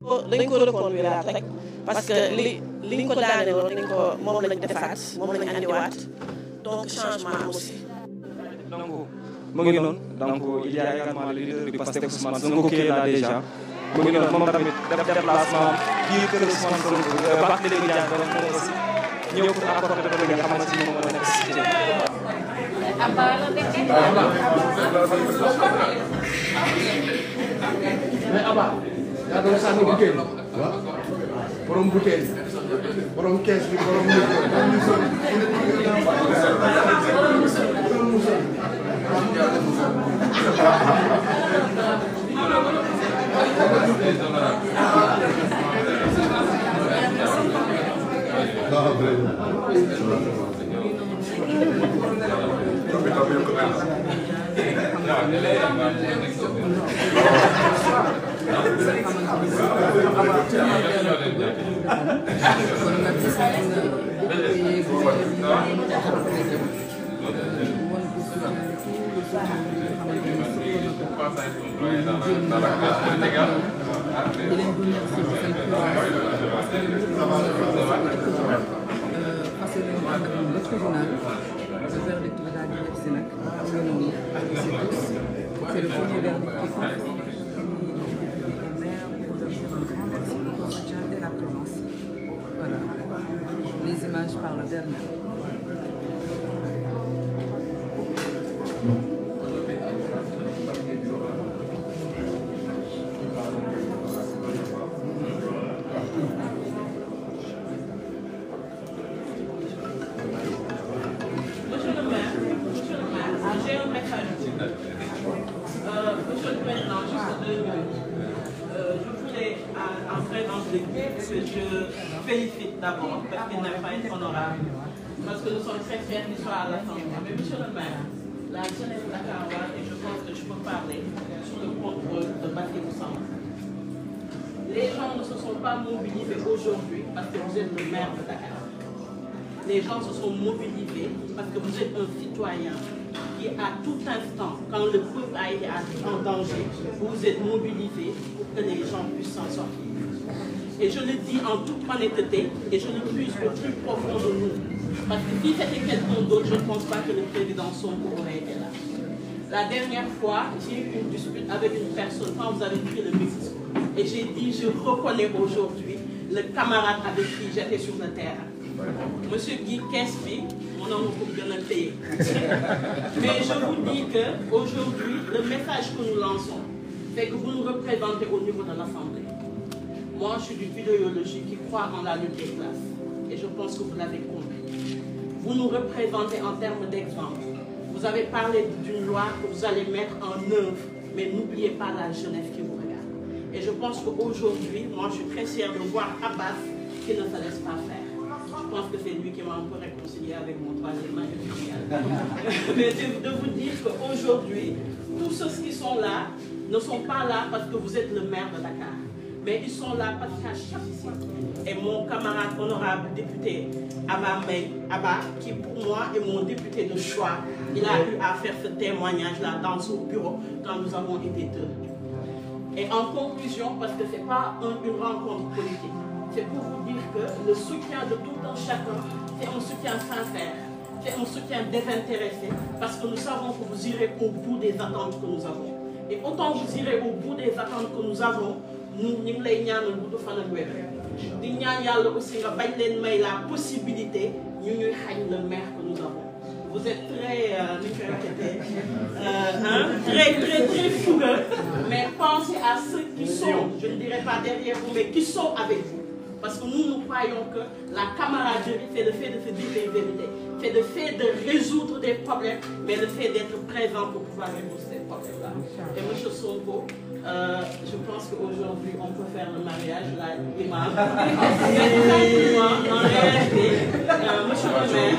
dañ ko reconduire rek parce que li ñu ko daaneeloon dañ ko moom lañ defaat moom lañ andiwaat donc changement am aussi. donc mu ngi noonu donc il y a également le leader du Pastef Ousmane Sonko qui est là déjà mu ngi noonu moom tamit def déplacement biir kër Ousmane Sonko Barthélémy Dias donc moom aussi ñëw pour apporter li nga xamante ni moom moo nekk si mais Aba yaa doon sànni butéel borom butéel borom kees bi borom Les images parlent d'elles-mêmes. Que je félicite d'abord parce qu'il n'a pas été honorable, parce que nous sommes très fiers qu'il soit à l'Assemblée. Mais monsieur le maire, la jeunesse dakaroise, et je pense que je peux parler sous le contrôle de Bassirou Samb. Les gens ne se sont pas mobilisés aujourd'hui parce que vous êtes le maire de Dakar. Les gens se sont mobilisés parce que vous êtes un citoyen qui, à tout instant, quand le peuple a été en danger, vous vous êtes mobilisé pour que les gens puissent s'en sortir. Et je le dis en toute honnêteté, et je le puise au plus profond de nous. Parce que si c'était quelqu'un d'autre, je ne pense pas que le président Sonko aurait été là. La dernière fois, j'ai eu une dispute avec une personne quand vous avez pris le micro. Et j'ai dit, je reconnais aujourd'hui le camarade avec qui j'étais sur le terrain. Monsieur Guy Kesby, mon nom est bien payé. Mais je vous dis qu'aujourd'hui, le message que nous lançons, c'est que vous nous représentez au niveau de l'Assemblée. Moi, je suis du vidéologie qui croit en la lutte des classes. Et je pense que vous l'avez compris. Vous nous représentez en termes d'exemple. Vous avez parlé d'une loi que vous allez mettre en œuvre, mais n'oubliez pas la jeunesse qui vous regarde. Et je pense qu'aujourd'hui, moi, je suis très fière de voir Abbas qui ne se laisse pas faire. Je pense que c'est lui qui m'a un peu réconcilié avec mon troisième âge. Mais de vous dire qu'aujourd'hui, tous ceux qui sont là ne sont pas là parce que vous êtes le maire de Dakar. Mais ils sont là parce qu'à chaque fois, et mon camarade honorable député Abba, qui pour moi est mon député de choix, il a eu à faire ce témoignage-là dans son bureau quand nous avons été deux. Et en conclusion, parce que ce n'est pas une rencontre politique, c'est pour vous dire que le soutien de tout un chacun, c'est un soutien sincère, c'est un soutien désintéressé, parce que nous savons que vous irez au bout des attentes que nous avons. Et autant vous irez au bout des attentes que nous avons, nous avons aussi la possibilité de le maire que nous avons. Vous êtes très, très fougueux, mais pensez à ceux qui sont, je ne dirais pas derrière vous, mais qui sont avec vous. Parce que nous croyons que la camaraderie, c'est le fait de se dire les vérités, c'est le fait de résoudre des problèmes, mais le fait d'être présent pour pouvoir résoudre ces problèmes-là. Et M. Sonko, je pense qu'aujourd'hui, on peut faire le mariage, là, l'imam. Mais en réalité, monsieur le maire,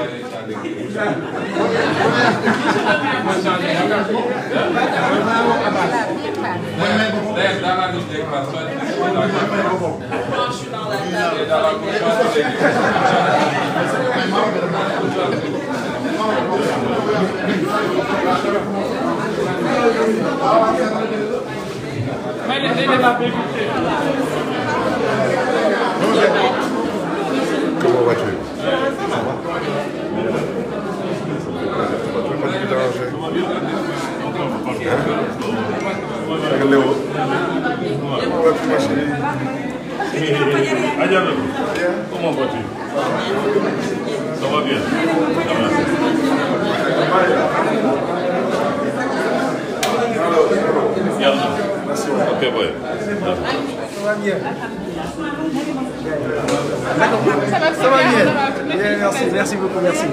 je suis dans la table. Adjana, comment vas-tu? Ça va bien. Merci. Ok, ouais. Ça va bien. Ça va bien. Bien, merci, merci beaucoup, merci.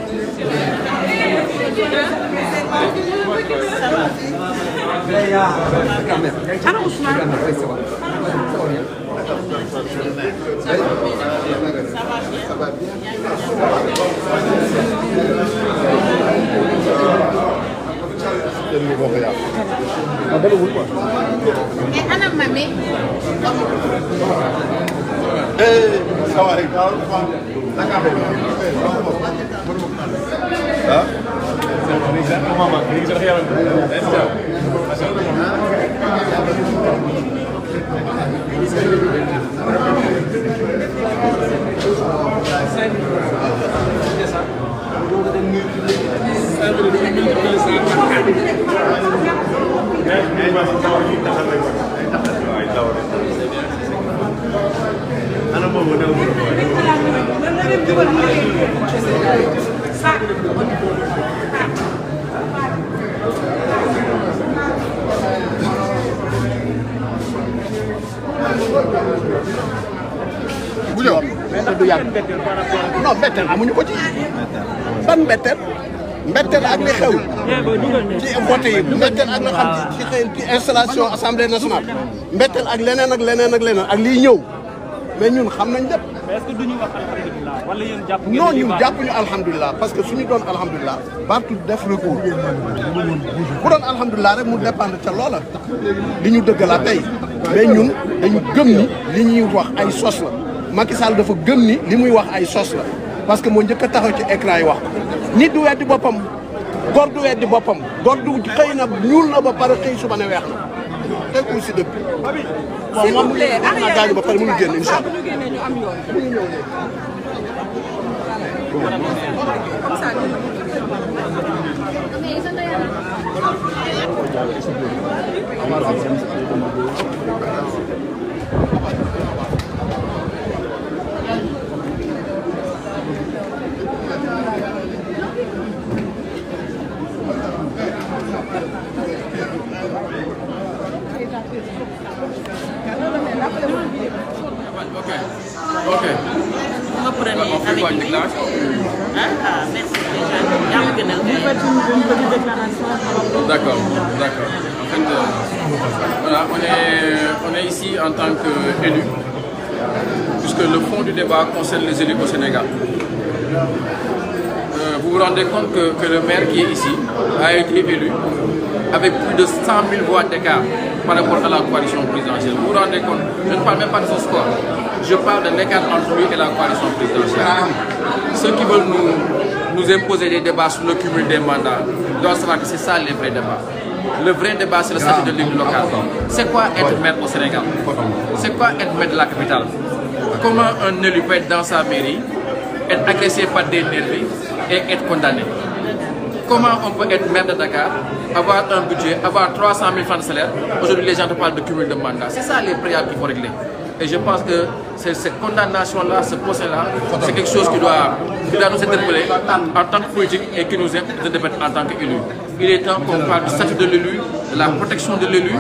non mbetteel amuñu ko ci ban mbetteel mbetteel ak li xew ci vote yi mbetteel ak nga xam ci xëy ci installation assemblée nationale mbetteel ak leneen ak leneen ak leneen ak liy ñëw mais ñun xam nañ lépp. mais est-ce que duñu wax alhamdulilah wala yéen jàpp ngeen non ñun jàppuñu alhamdulilah parce que suñu doon alhamdulilah partout def recours bu doon alhamdulilah rek mu dépendre ca loola li ñu dëgg la tey mais ñun dañu gëm ni li ñuy wax ay sos la Macky Sall dafa gëm ni li muy wax ay sos la parce que moo njëkk a taxaw ci écran yi wax nit du weddi boppam góor du weddi boppam góor du xëy na ñuul na ba pare xëy suba ne weex na teguwul si dëkk bon moom mu naa gaañu ba pare mënu génn incha allah Ok. Vous me prenez avec lui. Ah, merci. D'accord, d'accord. En fait, voilà, on est ici en tant qu'élus, puisque le fond du débat concerne les élus au Sénégal. Vous vous rendez compte que le maire qui est ici a été élu avec plus de 100 000 voix d'écart par rapport à la coalition présidentielle. Vous vous rendez compte? Je ne parle même pas de son score. Je parle de l'écart entre lui et la coalition présidentielle. Ceux qui veulent nous imposer des débats sur le cumul des mandats doivent savoir que c'est ça les vrais débats. Le vrai débat, c'est le statut de l'élu local. C'est quoi être maire au Sénégal? C'est quoi être maire de la capitale? Comment un élu peut être dans sa mairie, être agressé par des nervis et être condamné? Comment on peut être maire de Dakar, avoir un budget, avoir 300 000 francs de salaire? Aujourd'hui, les gens te parlent de cumul de mandats. C'est ça les préalables qu'il faut régler. Et je pense que cette condamnation-là, ce procès-là, c'est quelque chose qui doit nous interpeller en tant que politique et qui nous interpelle en tant qu'élu. Il est temps qu'on parle du statut de l'élu, de la protection de l'élu,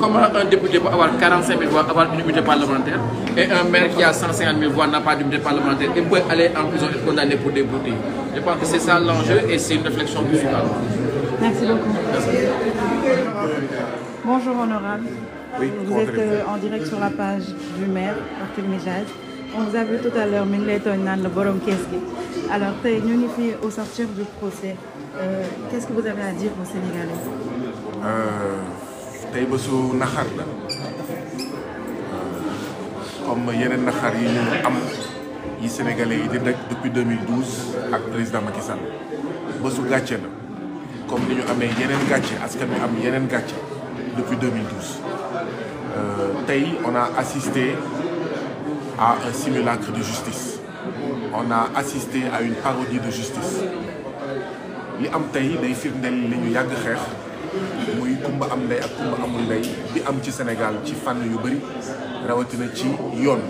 comment un député peut avoir 45 000 voix, avoir une immunité parlementaire, et un maire qui a 150 000 voix n'a pas d'immunité parlementaire et peut aller en prison et être condamné pour des broutilles. Je pense que c'est ça l'enjeu et c'est une réflexion qui suit. Merci beaucoup. Merci. Bonjour honorable. Oui, vous êtes en direct sur la page du maire, Barthélémy Dias. On vous a vu tout à l'heure, mi ngi lay tooñ naan la borom kees gi. Alors tey ñu ngi fi au sortir du procès. Qu'est-ce que vous avez à dire aux Sénégalais? tey bésu naxar la comme yeneen naxar yi ñu am yi Sénégalais yi di rek depuis 2012 ak président Macky Sall bésu gàcce la comme ni ñu amee yeneen gàcce askan wi am yeneen gàcce depuis 2012. Tey on a assisté à un simulacre de justice. On a assisté à une parodie de justice. li am tey day firndeel li ñu yàgg xeex muy kumba am ndey ak kumba amul ndey bi am ci Sénégal ci fànn yu bëri rawatina ci yoon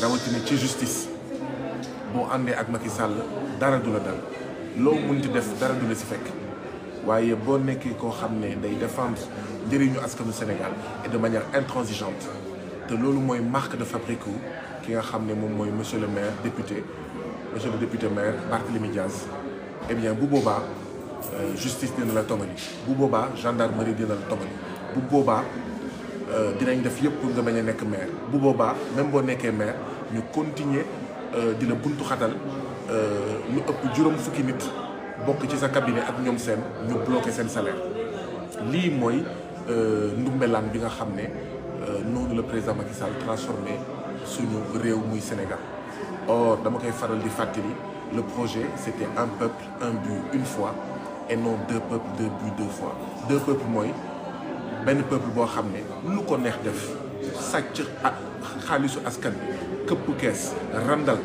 rawatina ci justice boo àndee ak Macky Sall dara du la dal loo munti def dara du la si fekk waaye boo nekkee koo xam ne day défendre njëriñu askanu Sénégal et de manière intransigeante te loolu mooy marque de fabrique ki nga xam ne moom mooy monsieur le député maire Barthélémy Dias eh bien bu boobaa justice dina la tongali bu boobaa gendarmerie dina la tongali bu boobaa dinañ def yëpp pour nga bañ a nekk maire bu boobaa même boo nekkee maire ñu continuer di la buntu xatal lu ëpp juróom fukki nit bokk ci sa cabinet ak ñoom seen ñu bloqué seen salaire lii mooy ndumbelaan bi nga xam ne noonu le président Macky Sall transformé suñu réew muy Sénégal. Or dama koy faral di fàttali le projet c'était un peuple un but une fois et non deux peuples deux buts deux fois. Deux peuples mooy benn peuple boo xam ne lu ko neex def sàcc xaalisu askan bi këpp kees randal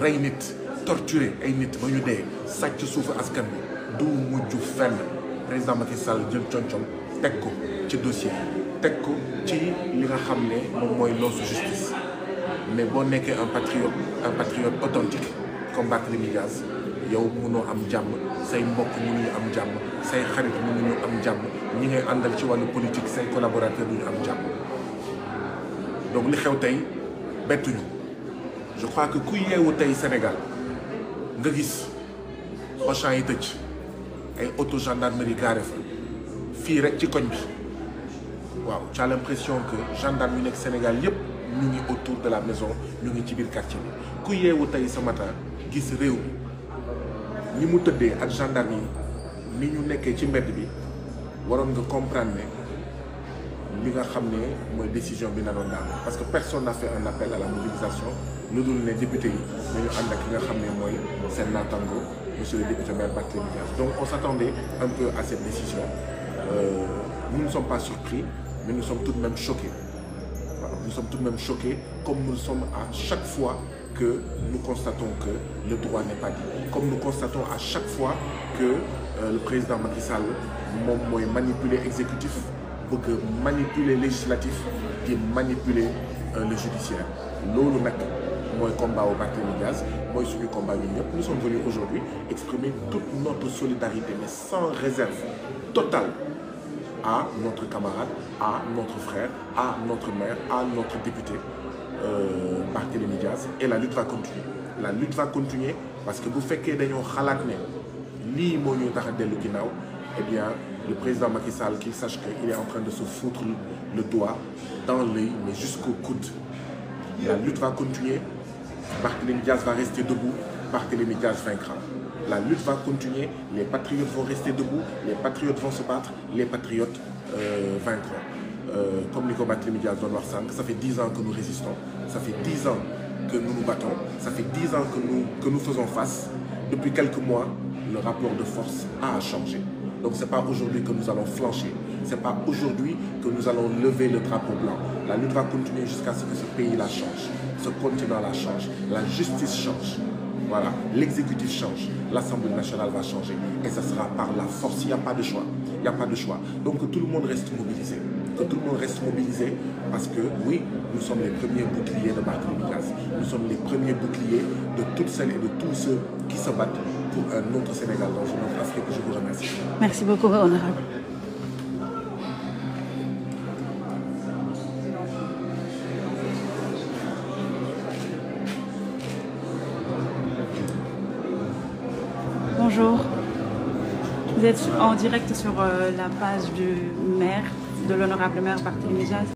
rey nit torturer ay nit ba ñu dee sàcc suufu askan bi du mujj fenn président Macky Sall jël concom teg ko ci dossier teg ko ci li nga xam ne moom mooy loosu justice mais boo nekkee un patriote authentique comme Barthélémy Dias yow mënoo am jàmm say mbokk mënuñu am jàmm say xarit mënuñu am jàmm ñi ngay àndal ci wàllu politique say collaborateurs duñu am jàmm donc li xew tey bettuñu je crois que ku yeewu tey Sénégal nga gis Auchan yi tëj ay auto gendarmerie garé fa fii rek ci koñ bi waaw tu as l'impression que gendarme yu nekk Sénégal yépp ñu ngi autour de la maison ñu ngi ci biir quartier bi ku yeewu tey ce matin gis réew mi ni mu tëddee ak gendarme yi ni ñu nekkee ci mbedd bi waroon nga comprendre ne li nga xam ne mooy décision bi naroon daal parce que personne n'a fait un appel à la mobilisation lu dul ne député yi dañu ànd ak ki nga xam ne mooy seen naataango monsieur le député maire Barthélémy Dias. Donc on s'attendait un peu à cette décision. Nous ne sommes pas surpris, mais nous sommes tout de même choqués. Voilà, nous sommes tout de même choqués, comme nous le sommes à chaque fois que nous constatons que le droit n'est pas dit. Comme nous constatons à chaque fois que le président Macky Sall moom mooy manipuler exécutif, bëgg manipuler législatif, di manipuler le judiciaire. Loolu nag mooy combat au Barthélémy Dias, mooy suñu combat ñun ñëpp. Nous sommes venus aujourd'hui exprimer toute notre solidarité, mais sans réserve totale, à notre camarade, à notre frère, à notre maire, à notre député Barthélémy Dias. Et la lutte va continuer. La lutte va continuer parce que bu fekkee dañoo xalaat ne lii moo ñuy tax a dellu ginnaaw, eh bien le président Macky Sall qu'il sache qu'il est en train de se foutre le doigt dans l'œil, mais jusqu'au coude. La lutte va continuer. Barthélémy Dias va rester debout. Barthélémy Dias vaincra. La lutte va continuer. Les patriotes vont rester debout. Les patriotes vont se battre. Les patriotes vaincront. Comme Nico Barthélémy Dias doit voir ça, ça fait 10 ans que nous résistons. Ça fait 10 ans que nous nous battons. Ça fait 10 ans que nous faisons face. Depuis quelques mois, le rapport de force a changé. Donc ce n'est pas aujourd'hui que nous allons flancher. Ce n'est pas aujourd'hui que nous allons lever le drapeau blanc. La lutte va continuer jusqu'à ce que ce pays la change. Ce continent la change. La justice change. Voilà. L'exécutif change. L'Assemblée nationale va changer. Et ça sera par la force. Il n'y a pas de choix. Il n'y a pas de choix. Donc que tout le monde reste mobilisé. Que tout le monde reste mobilisé parce que oui, nous sommes les premiers boucliers de Barthélémy Dias. Nous sommes les premiers boucliers de toutes celles et de tous ceux qui se battent pour un autre Sénégal dans une autre Afrique. Je vous remercie. Merci beaucoup, honorable. Bonjour. Vous êtes en direct sur la page du maire, de l'honorable maire Barthélémy Dias.